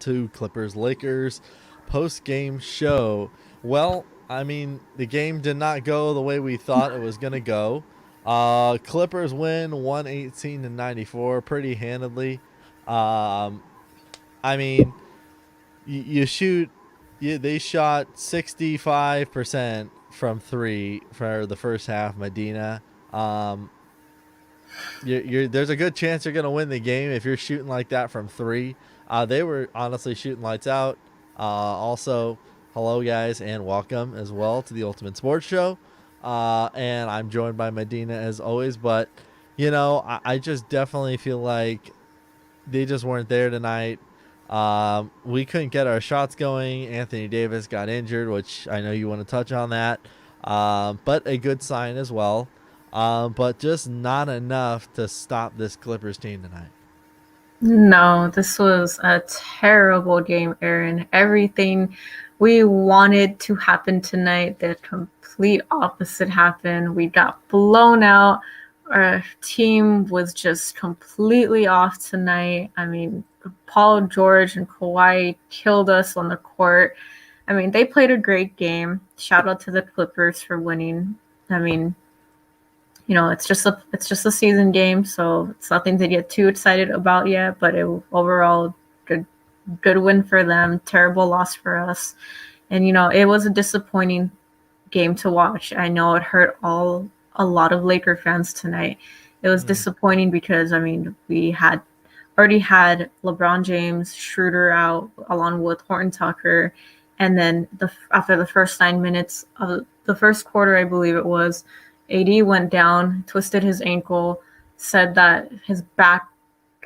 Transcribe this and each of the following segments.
to Clippers Lakers post game show. Well, I mean, the game did not go the way we thought it was going to go. Clippers win 118 to 94 pretty handedly. Um, I mean, you shoot, they shot 65% from three for the first half, Medina. Um, there's a good chance you're going to win the game if you're shooting like that from three. They were honestly shooting lights out. Also, hello, guys, and welcome as well to the Ultimate Sports Show. And I'm joined by Medina as always. But, I just definitely feel like they just weren't there tonight. We couldn't get our shots going. Anthony Davis got injured, which I know you want to touch on that. But a good sign as well. But just not enough to stop this Clippers team tonight. No, this was a terrible game, Aaron. Everything we wanted to happen tonight, the complete opposite happened. We got blown out. Our team was just completely off tonight. I mean, Paul George and Kawhi killed us on the court. I mean, they played a great game. Shout out to the Clippers for winning. I mean, it's just a season game, so it's nothing to get too excited about yet. But overall, good win for them. Terrible loss for us, and it was a disappointing game to watch. I know it hurt a lot of Laker fans tonight. It was disappointing because we had already had LeBron James, Schroeder out along with Horton Tucker, and then after the first 9 minutes of the first quarter, I believe it was, AD went down, twisted his ankle, said that his back,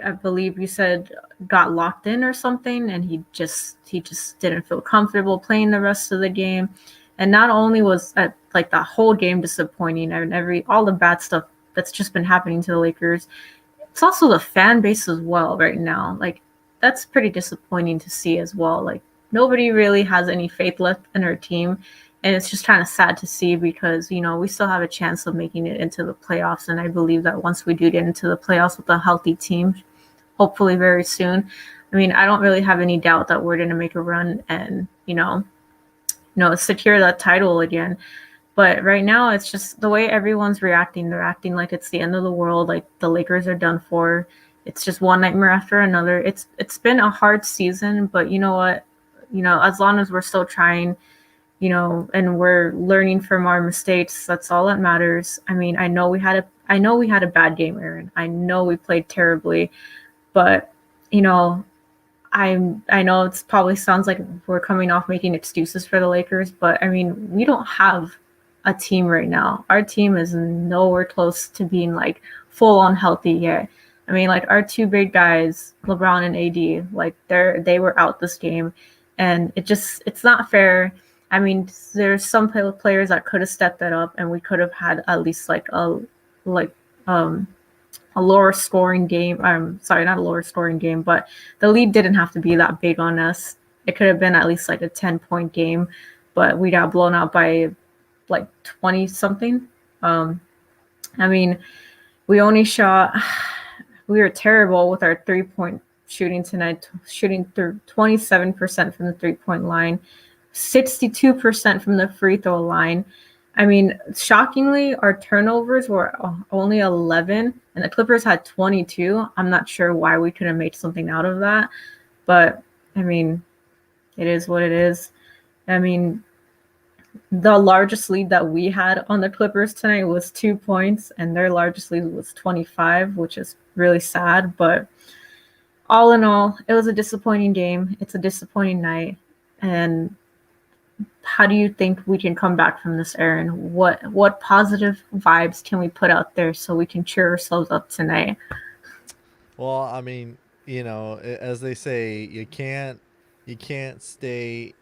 I believe you said, got locked in or something, and he just didn't feel comfortable playing the rest of the game. And not only was that whole game disappointing and all the bad stuff that's just been happening to the Lakers, it's also the fan base as well right now. That's pretty disappointing to see as well. Nobody really has any faith left in our team. And it's just kind of sad to see because, we still have a chance of making it into the playoffs. And I believe that once we do get into the playoffs with a healthy team, hopefully very soon, I don't really have any doubt that we're going to make a run and, secure that title again. But right now, it's just the way everyone's reacting. They're acting like it's the end of the world, like the Lakers are done for. It's just one nightmare after another. It's been a hard season, but you know what? As long as we're still trying, and we're learning from our mistakes, that's all that matters. I know we had a bad game, Aaron. I know we played terribly, but I know it probably sounds like we're coming off making excuses for the Lakers, but we don't have a team right now. Our team is nowhere close to being full on healthy yet. Our two big guys, LeBron and AD, they were out this game, and it's not fair. There's some players that could have stepped that up, and we could have had at least a lower scoring game. Sorry, not a lower scoring game, but the lead didn't have to be that big on us. It could have been at least a 10-point game, but we got blown out by 20 something. We only shot. We were terrible with our 3-point shooting tonight, shooting through 27% from the 3-point line, 62% from the free throw line. Shockingly, our turnovers were only 11, and the Clippers had 22. I'm not sure why we couldn't make something out of that, but it is what it is. The largest lead that we had on the Clippers tonight was 2 points, and their largest lead was 25, which is really sad. But all in all, it was a disappointing game. It's a disappointing night, and how do you think we can come back from this, Aaron? What positive vibes can we put out there so we can cheer ourselves up tonight? Well, as they say, you can't stay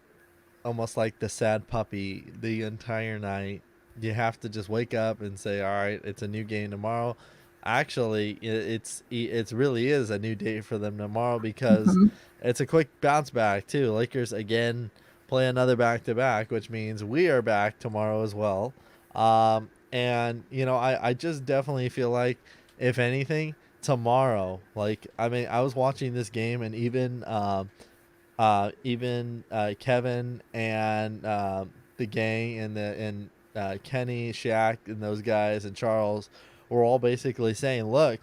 almost like the sad puppy the entire night. You have to just wake up and say, "All right, it's a new game tomorrow." Actually, it's really is a new day for them tomorrow because Mm-hmm. it's a quick bounce back too. Lakers again play another back to back, which means we are back tomorrow as well. And I just definitely feel like if anything tomorrow, I was watching this game and even even Kevin and the gang and Kenny, Shaq, and those guys and Charles were all basically saying, "Look,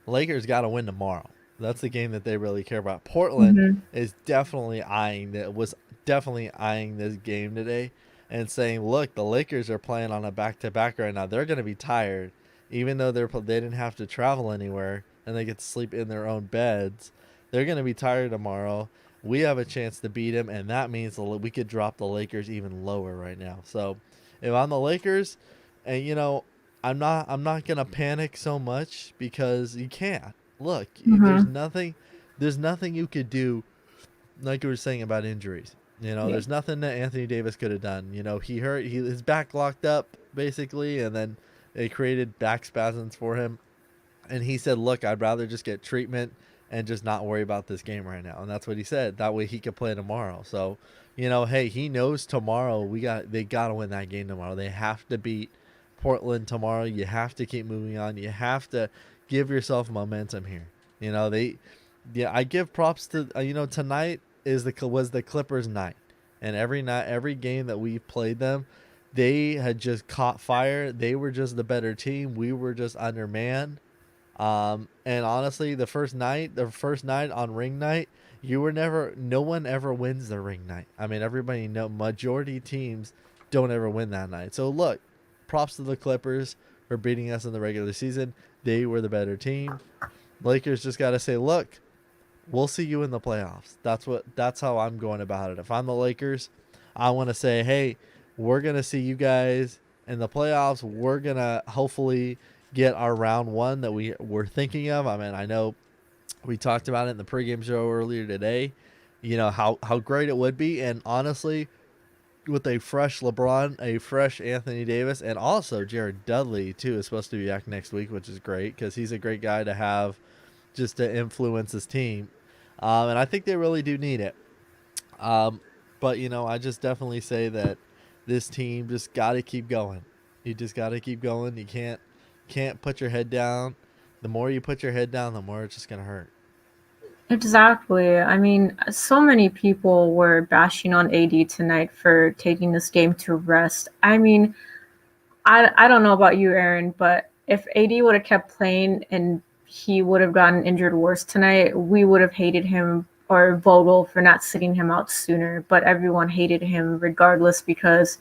Lakers got to win tomorrow. That's the game that they really care about." Portland Hmm. is definitely eyeing that was definitely eyeing this game today and saying, "Look, the Lakers are playing on a back-to-back right now. They're going to be tired, even though they didn't have to travel anywhere and they get to sleep in their own beds. They're going to be tired tomorrow. We have a chance to beat them, and that means we could drop the Lakers even lower right now." So, if I'm the Lakers, and I'm not gonna panic so much because you can't. Look, Hmm. there's nothing you could do, like you were saying about injuries. Yeah. There's nothing that Anthony Davis could have done. His back locked up basically, and then it created back spasms for him. And he said, "Look, I'd rather just get treatment and just not worry about this game right now." And that's what he said. That way he could play tomorrow. So, hey, he knows tomorrow they got to win that game tomorrow. They have to beat Portland tomorrow. You have to keep moving on. You have to give yourself momentum here. They yeah, I give props to tonight was the Clippers night. And every night, every game that we played them, they had just caught fire. They were just the better team. We were just undermanned. And honestly, the first night on ring night, no one ever wins the ring night. I mean, everybody know majority teams don't ever win that night. So look, props to the Clippers for beating us in the regular season. They were the better team. Lakers just got to say, look, we'll see you in the playoffs. That's how I'm going about it. If I'm the Lakers, I want to say, hey, we're gonna see you guys in the playoffs. We're gonna hopefully get our round one that we were thinking of. I mean, I know we talked about it in the pregame show earlier today. How great it would be, and honestly, with a fresh LeBron, a fresh Anthony Davis, and also Jared Dudley too is supposed to be back next week, which is great because he's a great guy to have just to influence his team. And I think they really do need it. But I just definitely say that this team just got to keep going. You just got to keep going. You can't put your head down. The more you put your head down, the more it's just gonna hurt. Exactly. I mean, so many people were bashing on AD tonight for taking this game to rest. I mean, I don't know about you, Aaron, but if AD would have kept playing and he would have gotten injured worse tonight, we would have hated him or Vogel for not sitting him out sooner. But everyone hated him regardless because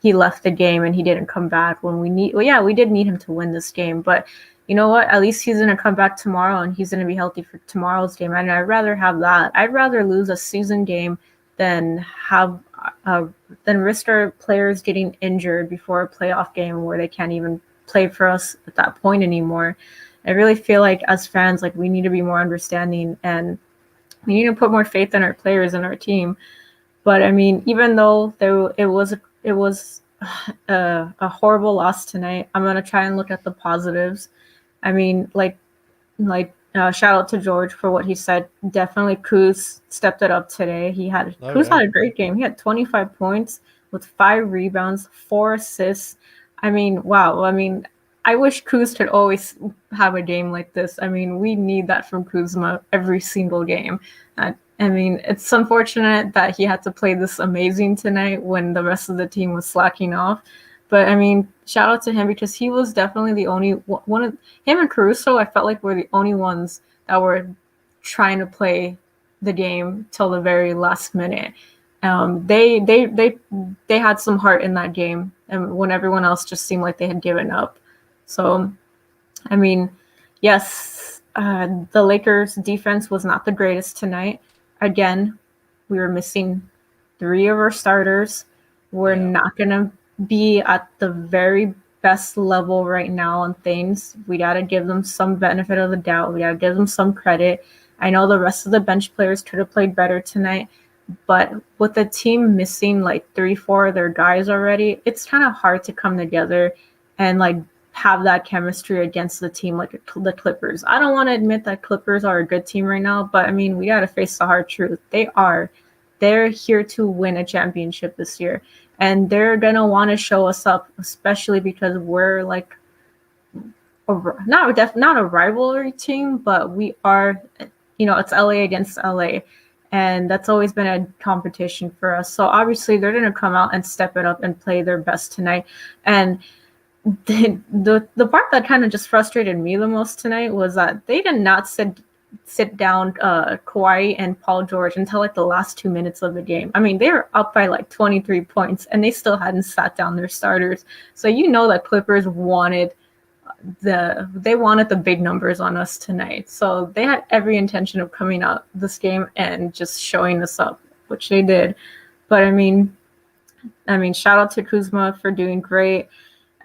he left the game and he didn't come back when we need. Well, yeah, we did need him to win this game, but you know what? At least he's gonna come back tomorrow and he's gonna be healthy for tomorrow's game. And I'd rather have that. I'd rather lose a season game than have uh, than risk our players getting injured before a playoff game where they can't even play for us at that point anymore. I really feel like as fans, like we need to be more understanding and we need to put more faith in our players and our team. But I mean, even though it was a horrible loss tonight, I'm gonna try and look at the positives. I mean, shout out to George for what he said. Definitely, Kuz stepped it up today. Oh Kuz yeah. had a great game. He had 25 points with 5 rebounds, 4 assists. I mean, wow. I mean, I wish Kuz could always have a game like this. I mean, we need that from Kuzma every single game. I mean, it's unfortunate that he had to play this amazing tonight when the rest of the team was slacking off. But I mean, shout out to him because he was definitely the only one of him and Caruso. I felt like were the only ones that were trying to play the game till the very last minute. They had some heart in that game, and when everyone else just seemed like they had given up. So, I mean, yes, the Lakers' defense was not the greatest tonight. Again, we were missing 3 of our starters. We're Yeah. not going to be at the very best level right now on things. We got to give them some benefit of the doubt. We got to give them some credit. I know the rest of the bench players could have played better tonight, but with the team missing like 3, 4 of their guys already, it's kind of hard to come together and like have that chemistry against the team like the Clippers. I don't want to admit that Clippers are a good team right now, but I mean, we got to face the hard truth. They're here to win a championship this year. And they're going to want to show us up, especially because we're like not a rivalry team, but we are, it's LA against LA. and that's always been a competition for us. So obviously they're going to come out and step it up and play their best tonight. And the part that kind of just frustrated me the most tonight was that they did not sit down Kawhi and Paul George until like the last 2 minutes of the game. I mean, they were up by like 23 points and they still hadn't sat down their starters. So you know that Clippers wanted the big numbers on us tonight. So they had every intention of coming out this game and just showing us up, which they did. But I mean, shout out to Kuzma for doing great.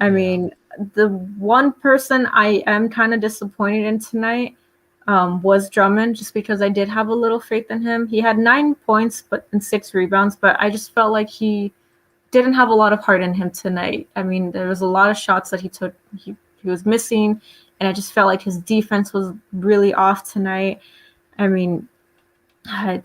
I mean, the one person I am kind of disappointed in tonight was Drummond, just because I did have a little faith in him. He had 9 points and 6 rebounds, but I just felt like he didn't have a lot of heart in him tonight. I mean, there was a lot of shots that he took. He was missing, and I just felt like his defense was really off tonight. I mean,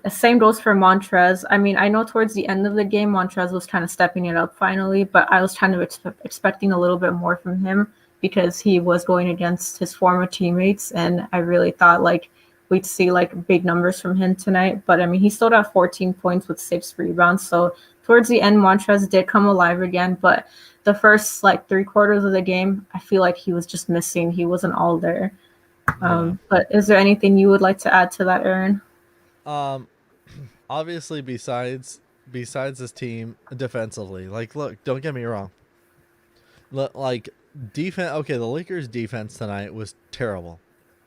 same goes for Montrez. I mean, I know towards the end of the game, Montrez was kind of stepping it up finally, but I was kind of expecting a little bit more from him because he was going against his former teammates, and I really thought like we'd see like big numbers from him tonight. But I mean, he still had 14 points with 6 rebounds. So towards the end, Montrez did come alive again, but the first like 3/4 of the game, I feel like he was just missing. He wasn't all there. But is there anything you would like to add to that, Aaron? Obviously, besides this team defensively, like, look, don't get me wrong. Like defense, okay, the Lakers' defense tonight was terrible.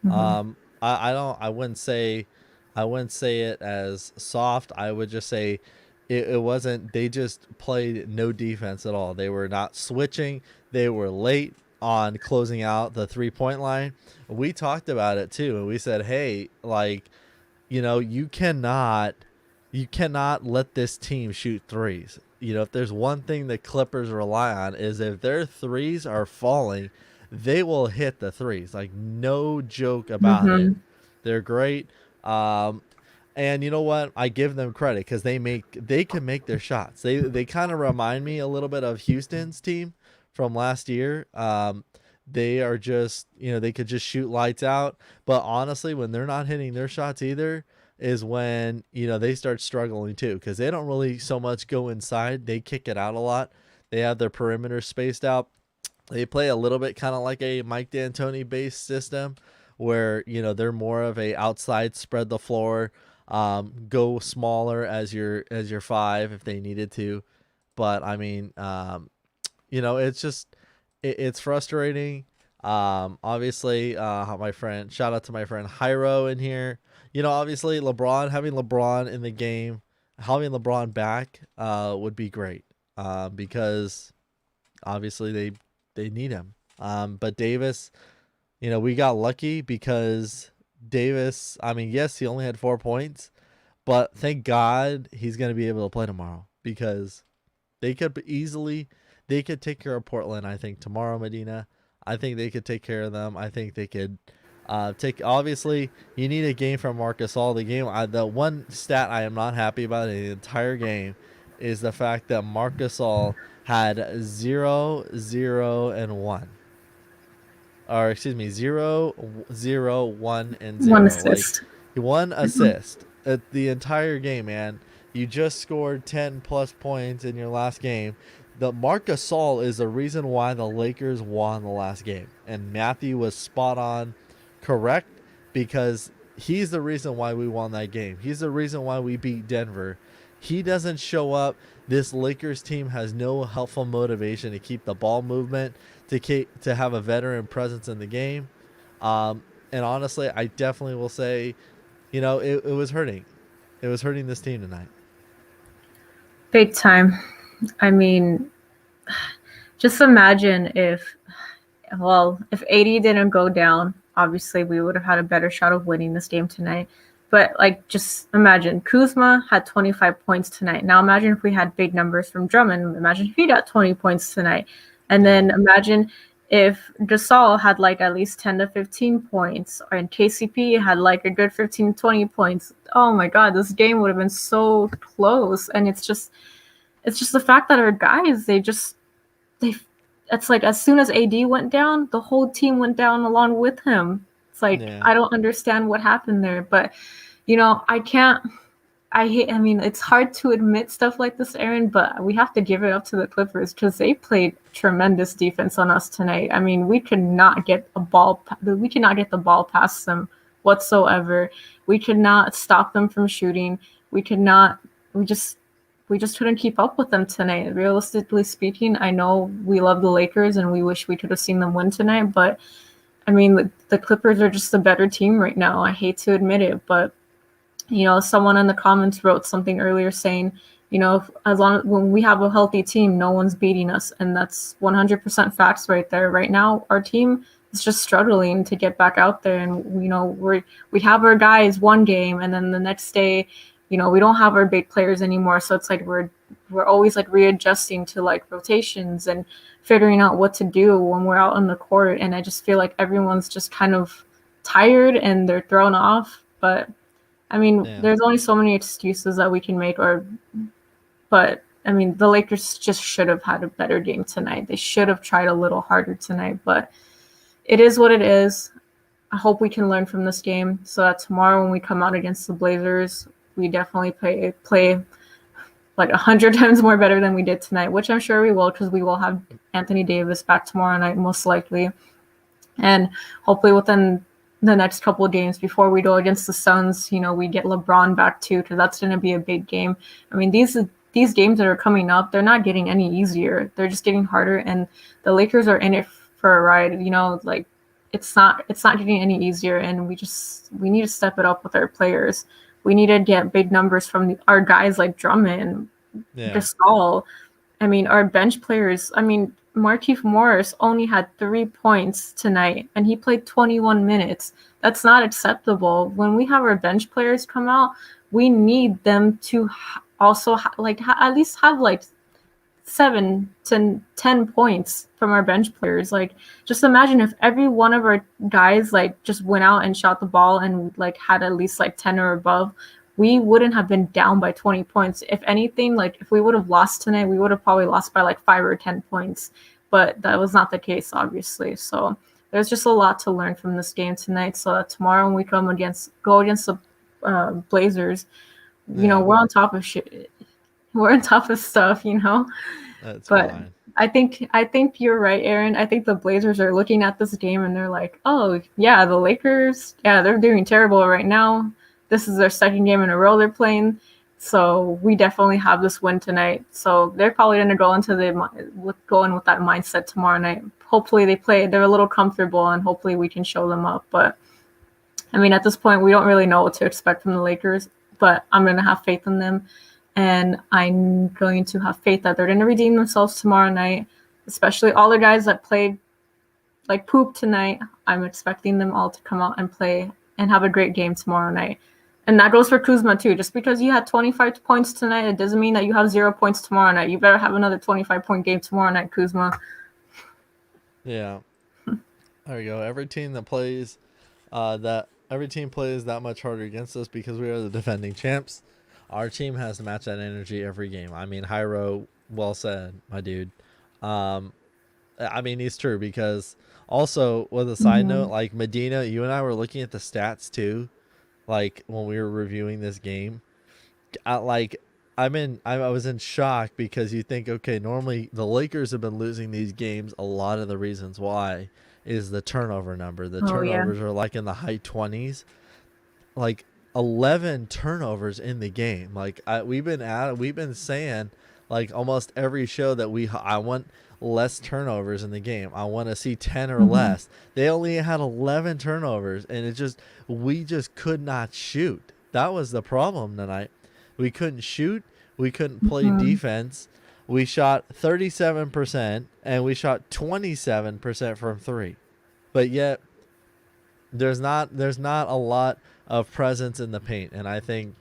Mm-hmm. I wouldn't say it as soft. I would just say it wasn't. They just played no defense at all. They were not switching. They were late on closing out the 3-point line. We talked about it too, and we said, hey, like, you cannot let this team shoot threes. If there's one thing the Clippers rely on is if their threes are falling, they will hit the threes. Like, no joke about it. They're great. And you know what? I give them credit because they can make their shots. They kind of remind me a little bit of Houston's team from last year. They are just, they could just shoot lights out. But honestly, when they're not hitting their shots either, is when they start struggling too, because they don't really so much go inside. They kick it out a lot. They have their perimeter spaced out. They play a little bit kind of like a Mike D'Antoni based system, where they're more of a outside spread the floor, go smaller as your 5 if they needed to. But I mean, it's just it's frustrating. Obviously, shout out to my friend Hyro in here. Obviously having LeBron in the game, having LeBron back would be great, because obviously they need him. But Davis, we got lucky because Davis, I mean, yes, he only had 4 points, but thank God he's going to be able to play tomorrow, because they could take care of Portland, I think, tomorrow, Medina. I think they could take care of them. I think they could obviously, you need a game from Marc Gasol. The one stat I am not happy about in the entire game is the fact that Marc Gasol had 0, 0, and 1. Or excuse me, 0, 0, 1, and 0. 1 assist. Like, 1 assist at the entire game, man. You just scored 10 plus points in your last game. The Marc Gasol is the reason why the Lakers won the last game, and Matthew was spot on correct, because he's the reason why we won that game. He's the reason why we beat Denver. He doesn't show up. This Lakers team has no helpful motivation to keep the ball movement, to have a veteran presence in the game. And honestly, I definitely will say, it was hurting. It was hurting this team tonight. Big time. I mean, just imagine if AD didn't go down, obviously we would have had a better shot of winning this game tonight. But like, just imagine Kuzma had 25 points tonight. Now imagine if we had big numbers from Drummond. Imagine if he got 20 points tonight. And then imagine if Gasol had like at least 10 to 15 points, and KCP had like a good 15 to 20 points. Oh my God, this game would have been so close. And it's just the fact that our guys, it's like as soon as AD went down, the whole team went down along with him. It's like, I don't understand what happened there. But, I can't I mean, it's hard to admit stuff like this, Aaron, but we have to give it up to the Clippers because they played tremendous defense on us tonight. I mean, we could not get the ball past them whatsoever. We could not stop them from shooting. We could not, we just, we just couldn't keep up with them tonight. Realistically speaking, I know we love the Lakers and we wish we could have seen them win tonight, but I mean, the Clippers are just a better team right now. I hate to admit it, but someone in the comments wrote something earlier saying, as long when we have a healthy team, no one's beating us, and that's 100% facts right there. Right now, our team is just struggling to get back out there, and we have our guys one game, and then the next day, we don't have our big players anymore. So it's like we're always like readjusting to like rotations and figuring out what to do when we're out on the court, and I just feel like everyone's just kind of tired and they're thrown off, but I mean, Yeah. there's only so many excuses that we can make, but I mean, the Lakers just should have had a better game tonight. They should have tried a little harder tonight, but it is what it is. I hope we can learn from this game so that tomorrow when we come out against the Blazers, we definitely play like 100 times more better than we did tonight, which I'm sure we will because we will have Anthony Davis back tomorrow night most likely, and hopefully within the next couple of games before we go against the Suns, we get LeBron back too, because that's going to be a big game. I mean, these games that are coming up, they're not getting any easier. They're just getting harder, and the Lakers are in it for a ride. Like it's not getting any easier, and we need to step it up with our players. We need to get big numbers from our guys like Drummond, Gasol. I mean, our bench players. I mean, Markieff Morris only had 3 points tonight, and he played 21 minutes. That's not acceptable. When we have our bench players come out, we need them to also at least have like 7 to 10 points from our bench players. Like, just imagine if every one of our guys like just went out and shot the ball and like had at least like 10 or above. We wouldn't have been down by 20 points. If anything, like if we would have lost tonight, we would have probably lost by like 5 or 10 points. But that was not the case, obviously. So there's just a lot to learn from this game tonight. So that tomorrow when we go against the Blazers, we're on top of shit. We're on top of stuff, That's but fine. I think you're right, Aaron. I think the Blazers are looking at this game and they're like, oh yeah, the Lakers, yeah, they're doing terrible right now. This is their second game in a row they're playing, so we definitely have this win tonight. So they're probably going to go into going with that mindset tomorrow night. Hopefully they're a little comfortable, and hopefully we can show them up. But I mean, at this point, we don't really know what to expect from the Lakers, but I'm going to have faith in them. And I'm going to have faith that they're going to redeem themselves tomorrow night, especially all the guys that played like poop tonight. I'm expecting them all to come out and play and have a great game tomorrow night. And that goes for Kuzma too. Just because you had 25 points tonight, it doesn't mean that you have 0 points tomorrow night. You better have another 25-point game tomorrow night, Kuzma. Yeah. There you go. Every team plays that much harder against us because we are the defending champs. Our team has to match that energy every game. I mean, Hyro, well said, my dude. I mean, he's true because also with a side note, like Medina, you and I were looking at the stats too, like when we were reviewing this game. I was in shock because you think, okay, normally the Lakers have been losing these games. A lot of the reasons why is the turnover number. The turnovers are like in the high 20s. Like 11 turnovers in the game. Like we've been saying like almost every show that I want less turnovers in the game. I want to see 10 or less. They only had 11 turnovers, and we just could not shoot. That was the problem tonight. We couldn't shoot. We couldn't play defense. We shot 37% and we shot 27% from 3. But yet there's not a lot of presence in the paint, and I think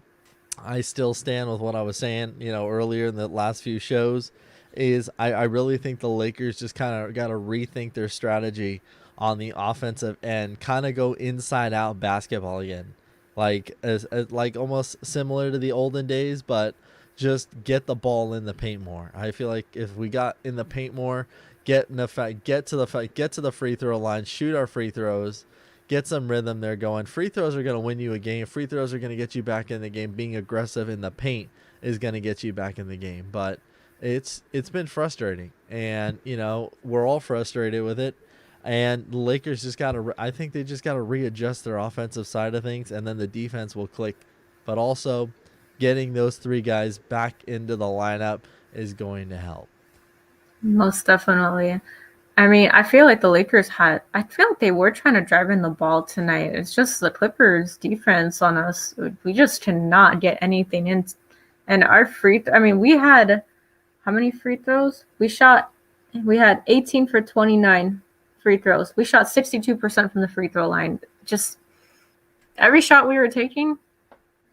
I still stand with what I was saying, earlier in the last few shows, is I really think the Lakers just kind of got to rethink their strategy on the offensive end, kind of go inside out basketball again, like as like almost similar to the olden days, but just get the ball in the paint more. I feel like if we got in the paint more, get to the free throw line, shoot our free throws, get some rhythm there going. Free throws are going to win you a game. Free throws are going to get you back in the game. Being aggressive in the paint is going to get you back in the game. But it's been frustrating, and we're all frustrated with it. And the Lakers just got to. I think they just got to readjust their offensive side of things, and then the defense will click. But also, getting those three guys back into the lineup is going to help. Most definitely. I mean, I feel like the Lakers had. I feel like they were trying to drive in the ball tonight. It's just the Clippers' defense on us. We just cannot get anything in. And our I mean, we had how many free throws? We had 18 for 29 free throws. We shot 62% from the free throw line. Just every shot we were taking,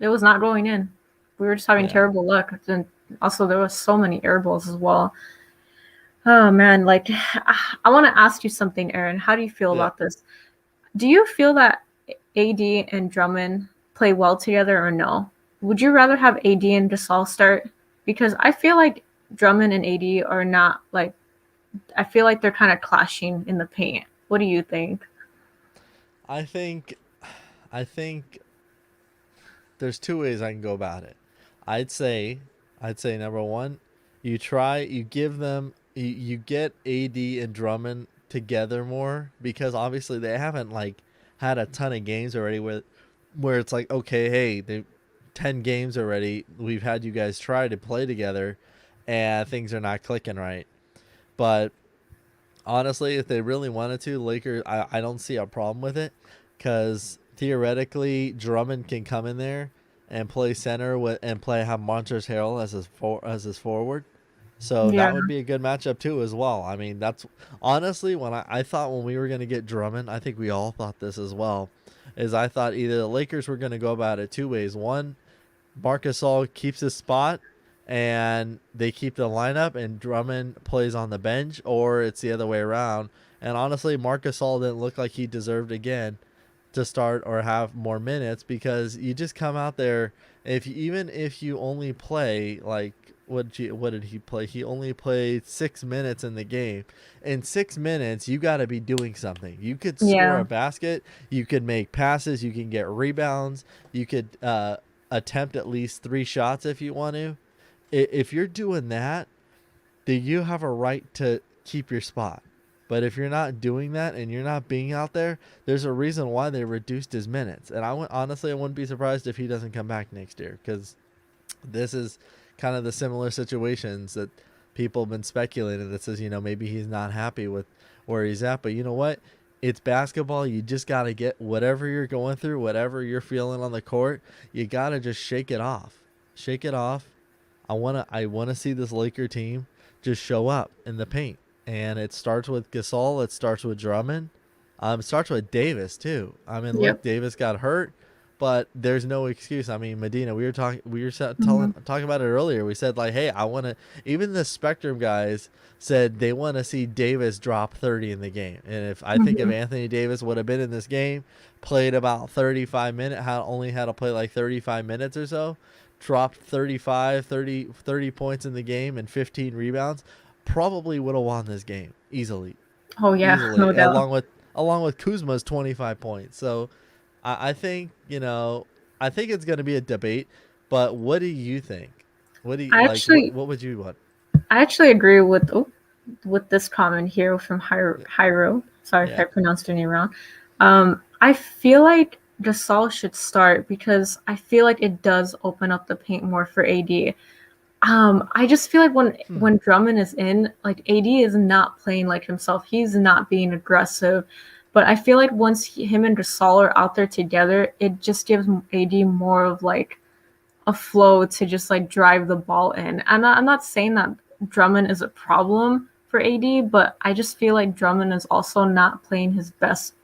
it was not going in. We were just having terrible luck. And also, there was so many air balls as well. Oh, man. Like, I want to ask you something, Aaron. How do you feel about this? Do you feel that AD and Drummond play well together or no? Would you rather have AD and Gasol start? Because I feel like Drummond and AD are not like, I feel like they're kind of clashing in the paint. What do you think? I think there's two ways I can go about it. I'd say number one, you give them you get AD and Drummond together more, because obviously they haven't like had a ton of games already where it's like, okay, hey, they 10 games already. We've had you guys try to play together and things are not clicking right. But honestly, if they really wanted to, Lakers, I don't see a problem with it, because theoretically Drummond can come in there and play center and have Montrezl Harrell as his forward. So that would be a good matchup too as well. I mean, that's honestly when I thought when we were going to get Drummond, I think we all thought this as well, is I thought either the Lakers were going to go about it two ways. One, Marc Gasol keeps his spot and they keep the lineup and Drummond plays on the bench, or it's the other way around. And honestly, Marc Gasol didn't look like he deserved again to start or have more minutes, because you just come out there, even if you only play like what did he play? He only played 6 minutes in the game. In 6 minutes, you got to be doing something. You could score a basket, you could make passes, you can get rebounds, you could attempt at least 3 shots if you want to. If you're doing that, then you have a right to keep your spot. But if you're not doing that and you're not being out there, there's a reason why they reduced his minutes. And honestly, I wouldn't be surprised if he doesn't come back next year, because this is kind of the similar situations that people have been speculating that says, maybe he's not happy with where he's at. But you know what? It's basketball. You just got to get whatever you're going through, whatever you're feeling on the court, you got to just shake it off. Shake it off. I want to see this Laker team just show up in the paint. And it starts with Gasol. It starts with Drummond. It starts with Davis too. I mean, look, Davis got hurt, but there's no excuse. I mean, Medina, we were talking about it earlier. We said like, hey, even the Spectrum guys said they want to see Davis drop 30 in the game. And if Anthony Davis would have been in this game, played about 35 minutes, only had to play like 35 minutes or so, dropped 30 points in the game and 15 rebounds, probably would have won this game easily. Oh yeah, easily, no doubt. Along with Kuzma's 25 points. So I think it's going to be a debate. But what do you think? What do you what would you want? I actually agree with this comment here from Hyro. Sorry if I pronounced your name wrong. I feel like Gasol should start because I feel like it does open up the paint more for AD. I just feel like when Drummond is in, like AD is not playing like himself. He's not being aggressive. But I feel like once him and Gasol are out there together, it just gives AD more of like a flow to just like drive the ball in. And I'm not saying that Drummond is a problem for AD, but I just feel like Drummond is also not playing his best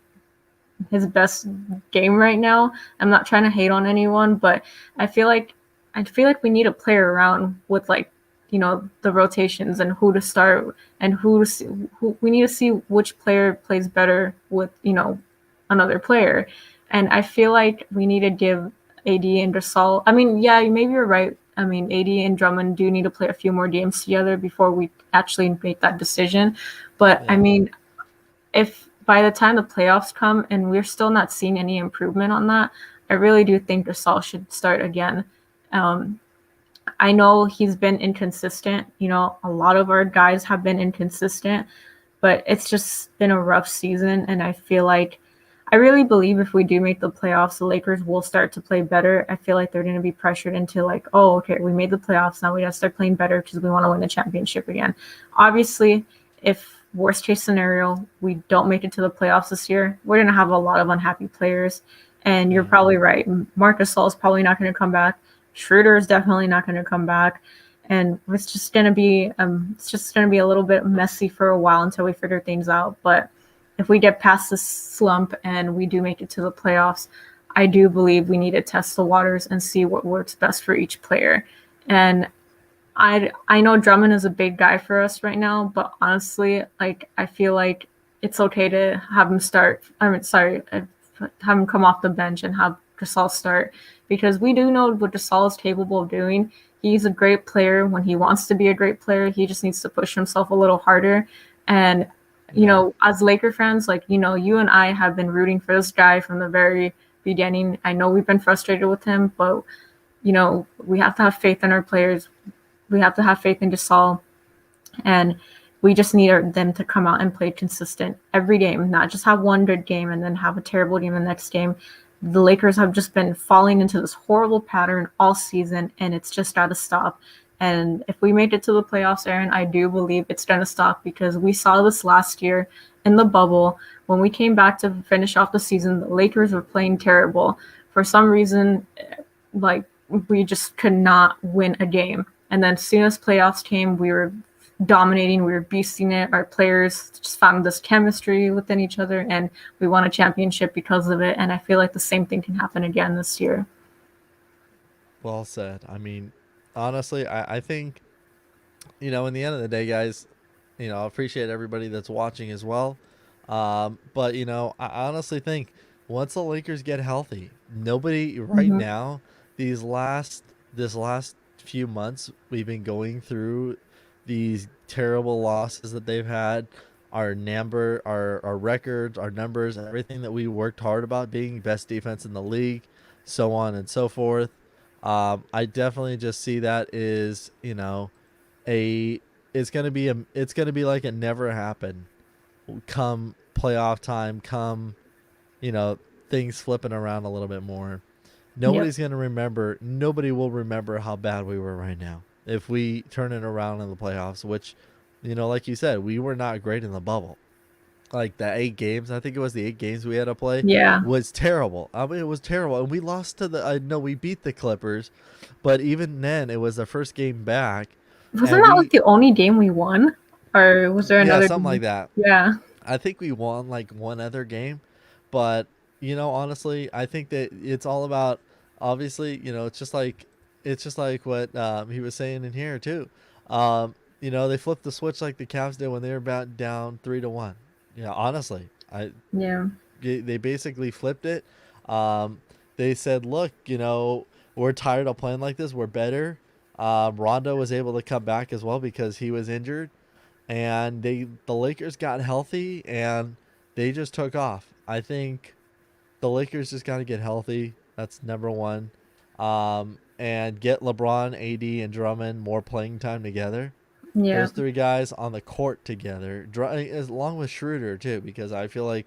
game right now. I'm not trying to hate on anyone, but I feel like we need to play around with like, the rotations and who to start and who we need to see which player plays better with, another player. And I feel like we need to give AD and Gasol. I mean, yeah, maybe you're right. I mean, AD and Drummond do need to play a few more games together before we actually make that decision. But I mean, if by the time the playoffs come and we're still not seeing any improvement on that, I really do think Gasol should start again. Um, I know he's been inconsistent. You know, a lot of our guys have been inconsistent, but it's just been a rough season. And I feel like I really believe if we do make the playoffs, the Lakers will start to play better. I feel like they're going to be pressured into like, oh, okay, we made the playoffs. Now we got to start playing better because we want to win the championship again. Obviously, if worst case scenario, we don't make it to the playoffs this year, we're going to have a lot of unhappy players. And you're probably right. Marc Gasol is probably not going to come back. Schroeder is definitely not going to come back, and it's just going to be a little bit messy for a while until we figure things out. But if we get past this slump and we do make it to the playoffs, I do believe we need to test the waters and see what works best for each player. And I know Drummond is a big guy for us right now, but honestly, like I feel like it's okay to have him start. Have him come off the bench and have Gasol start, because we do know what Gasol is capable of doing. He's a great player when he wants to be a great player. He just needs to push himself a little harder. And, you know, as Laker fans, like, you know, you and I have been rooting for this guy from the very beginning. I know we've been frustrated with him, but, you know, we have to have faith in our players. We have to have faith in Gasol. And we just need them to come out and play consistent every game, not just have one good game and then have a terrible game the next game. The Lakers have just been falling into this horrible pattern all season, and it's just got to stop. And if we make it to the playoffs, Aaron, I do believe it's going to stop, because we saw this last year in the bubble. When we came back to finish off the season, the Lakers were playing terrible. For some reason, like, we just could not win a game. And then as soon as playoffs came, we were dominating, we were beasting it. Our players just found this chemistry within each other, and we won a championship because of it. And I feel like the same thing can happen again this year. Well said. I mean, honestly, I think, you know, in the end of the day, guys, you know, I appreciate everybody that's watching as well. But, you know, I honestly think once the Lakers get healthy, nobody right now, this last few months, we've been going through these terrible losses that they've had, our records, our numbers, everything that we worked hard about being best defense in the league, so on and so forth. I definitely just see that is, you know, it's gonna be like it never happened. Come playoff time, come, you know, things flipping around a little bit more. Nobody will remember how bad we were right now if we turn it around in the playoffs, which, you know, like you said, we were not great in the bubble. Like the 8 games, I think it was the 8 games we had to play, was terrible. I mean, it was terrible. And we lost to I know we beat the Clippers, but even then, it was the first game back. Wasn't that like the only game we won? Or was there another? Yeah, something like that. Yeah. I think we won like one other game, but, you know, honestly, I think that it's all about, obviously, you know, it's just like what he was saying in here too. You know, they flipped the switch like the Cavs did when they were about down 3-1. You know, honestly, they basically flipped it. They said, look, you know, we're tired of playing like this. We're better. Rondo was able to come back as well because he was injured, and the Lakers got healthy and they just took off. I think the Lakers just got to get healthy. That's number one. And get LeBron, AD, and Drummond more playing time together. Yeah. Those 3 guys on the court together, along with Schroeder too, because I feel like,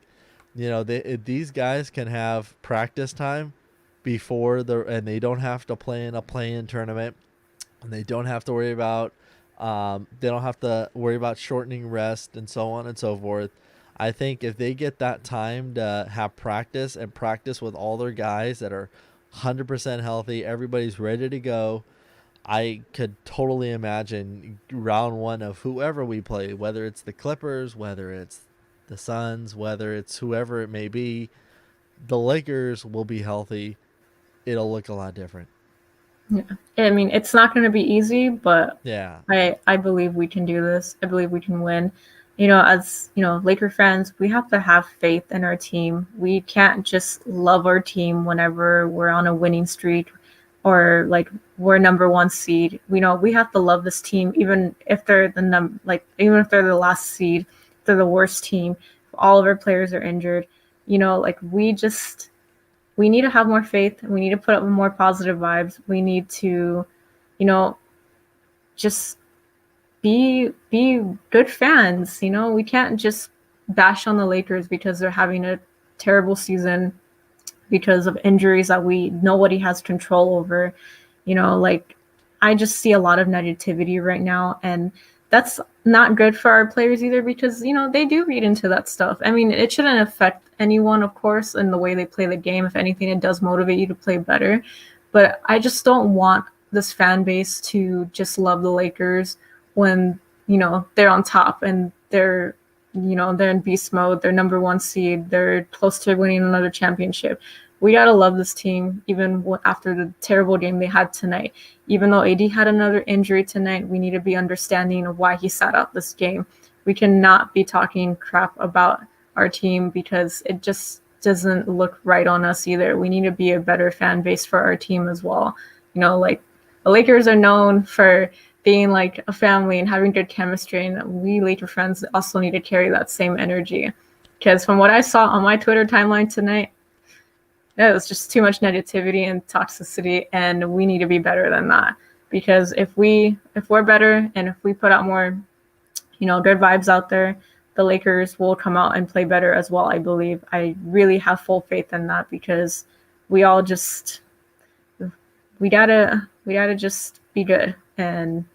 you know, these guys can have practice time before and they don't have to play in a play-in tournament, and they don't have to worry about shortening rest and so on and so forth. I think if they get that time to have practice and practice with all their guys that are 100% healthy, everybody's ready to go, I could totally imagine round 1 of whoever we play, whether it's the Clippers, whether it's the Suns, whether it's whoever it may be, the Lakers will be healthy. It'll look a lot different. Yeah. I mean, it's not going to be easy, but yeah, I believe we can do this. I believe we can win. You know, as, you know, Laker fans, we have to have faith in our team. We can't just love our team whenever we're on a winning streak or like we're number 1 seed. We know we have to love this team, even if they're even if they're the last seed, they're the worst team. all of our players are injured. You know, like we need to have more faith. We need to put up more positive vibes. We need to, you know, just be good fans. You know, we can't just bash on the Lakers because they're having a terrible season because of injuries that nobody has control over. You know, like I just see a lot of negativity right now, and that's not good for our players either because you know they do read into that stuff. I mean, it shouldn't affect anyone, of course, in the way they play the game. If anything, it does motivate you to play better. But I just don't want this fan base to just love the Lakers when you know they're on top and they're in beast mode. They're number one seed. They're close to winning another championship. We gotta love this team, even after the terrible game they had tonight. Even though AD had another injury tonight, we need to be understanding of why he sat out this game. We cannot be talking crap about our team because it just doesn't look right on us either. We need to be a better fan base for our team as well. You know, like the Lakers are known for being like a family and having good chemistry, and we Laker fans also need to carry that same energy. Because from what I saw on my Twitter timeline tonight, it was just too much negativity and toxicity, and we need to be better than that. Because if we're better and if we put out more, you know, good vibes out there, the Lakers will come out and play better as well. I believe. I really have full faith in that because we all just we gotta just be good and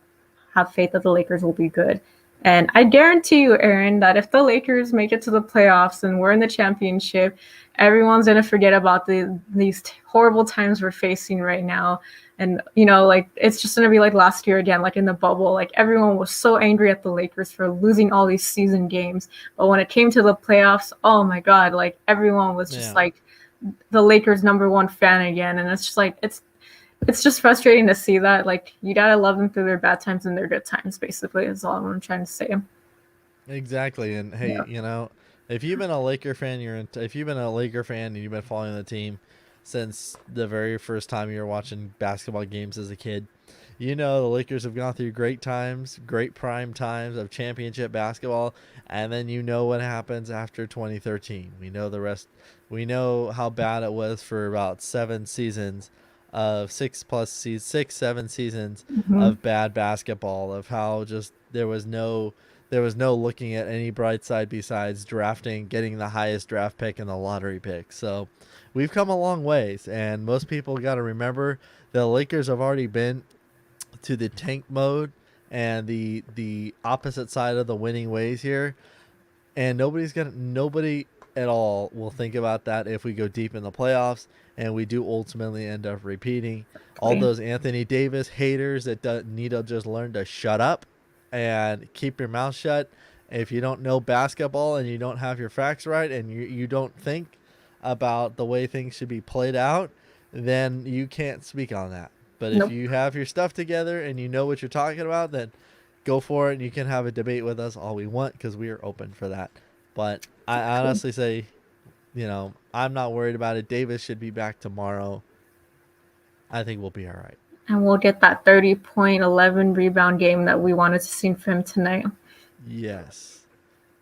have faith that the Lakers will be good. And I guarantee you, Aaron, that if the Lakers make it to the playoffs and we're in the championship, everyone's going to forget about these horrible times we're facing right now. And, you know, like, it's just going to be like last year again, like in the bubble. Like, everyone was so angry at the Lakers for losing all these season games. But when it came to the playoffs, oh my God, like, everyone was just like the Lakers' #1 fan again. And it's just like, it's just frustrating to see that. Like, you gotta love them through their bad times and their good times, basically, is all I'm trying to say. Exactly. And hey, you know, if you've been a Laker fan, if you've been a Laker fan and you've been following the team since the very first time you were watching basketball games as a kid, you know the Lakers have gone through great times, great prime times of championship basketball, and then you know what happens after 2013. We know the rest. We know how bad it was for about 7 seasons of 7 seasons of bad basketball, of how just there was no looking at any bright side besides getting the highest draft pick and the lottery pick. So we've come a long ways, and most people got to remember the Lakers have already been to the tank mode and the opposite side of the winning ways here, and nobody at all will think about that if we go deep in the playoffs and we do ultimately end up repeating. All those Anthony Davis haters that need to just learn to shut up and keep your mouth shut. If you don't know basketball and you don't have your facts right and you don't think about the way things should be played out, then you can't speak on that. But if you have your stuff together and you know what you're talking about, then go for it, and you can have a debate with us all we want because we are open for that. But I honestly say, you know, I'm not worried about it. Davis should be back tomorrow. I think we'll be all right. And we'll get that 30-point, 11 rebound game that we wanted to see from him tonight. Yes.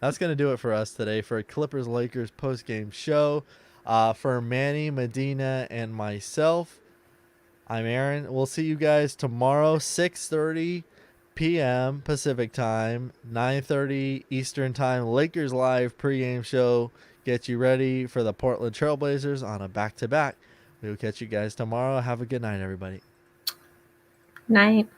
That's going to do it for us today for a Clippers-Lakers post-game show. For Manny, Medina, and myself, I'm Aaron. We'll see you guys tomorrow, 6:30 p.m. Pacific time, 9:30 Eastern time. Lakers Live pregame show. Get you ready for the Portland Trailblazers on a back-to-back. We will catch you guys tomorrow. Have a good night, everybody. Night.